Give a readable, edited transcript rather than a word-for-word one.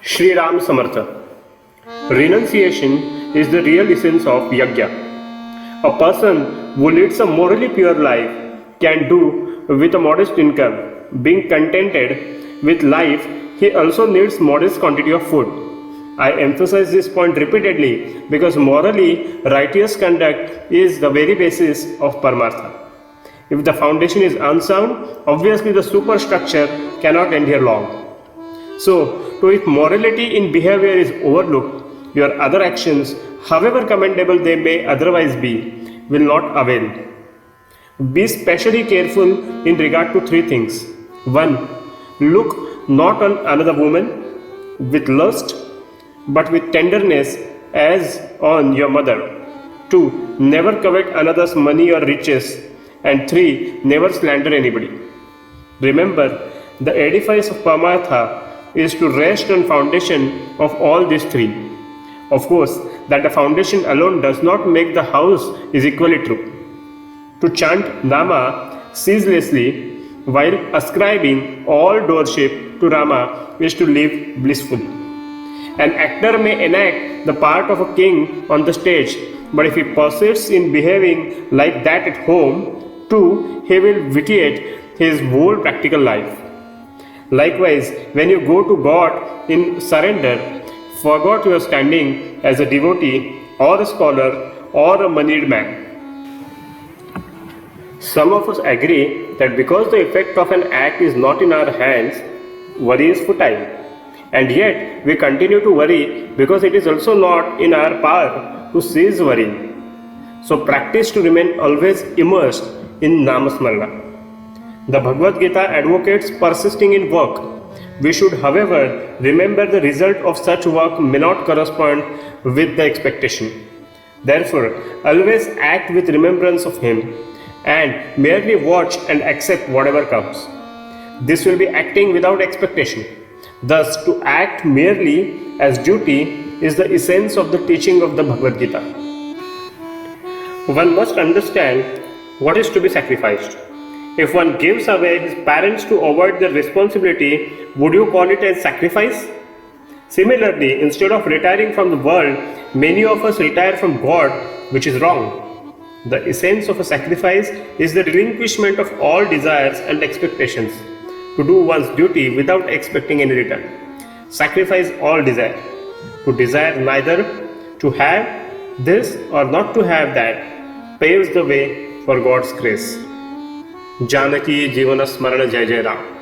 Shri Ram Samartha. Renunciation is the real essence of yajna. A person who leads a morally pure life can do with a modest income. Being contented with life, he also needs modest quantity of food. I emphasize this point repeatedly because morally righteous conduct is the very basis of Paramartha. If the foundation is unsound, obviously the superstructure cannot endure long. So, if morality in behavior is overlooked, your other actions, however commendable they may otherwise be, will not avail. Be specially careful in regard to three things. 1. Look not on another woman with lust, but with tenderness as on your mother. 2. Never covet another's money or riches. And 3. Never slander anybody. Remember, the edifice of Paramartha is to rest on foundation of all these three. Of course, that the foundation alone does not make the house is equally true. To chant Nama ceaselessly while ascribing all doorship to Rama is to live blissfully. An actor may enact the part of a king on the stage, but if he persists in behaving like that at home, too, he will vitiate his whole practical life. Likewise, when you go to God in surrender, forget your standing as a devotee or a scholar or a moneyed man. Some of us agree that because the effect of an act is not in our hands, worry is futile. And yet, we continue to worry because it is also not in our power to cease worrying. So practice to remain always immersed in Namasmarana. The Bhagavad Gita advocates persisting in work. We should, however, remember the result of such work may not correspond with the expectation. Therefore, always act with remembrance of Him and merely watch and accept whatever comes. This will be acting without expectation. Thus, to act merely as duty is the essence of the teaching of the Bhagavad Gita. One must understand what is to be sacrificed. If one gives away his parents to avoid their responsibility, would you call it as sacrifice? Similarly, instead of retiring from the world, many of us retire from God, which is wrong. The essence of a sacrifice is the relinquishment of all desires and expectations, to do one's duty without expecting any return. Sacrifice all desire. To desire neither to have this or not to have that paves the way for God's grace. Janaki जीवन स्मरण जय जय राम.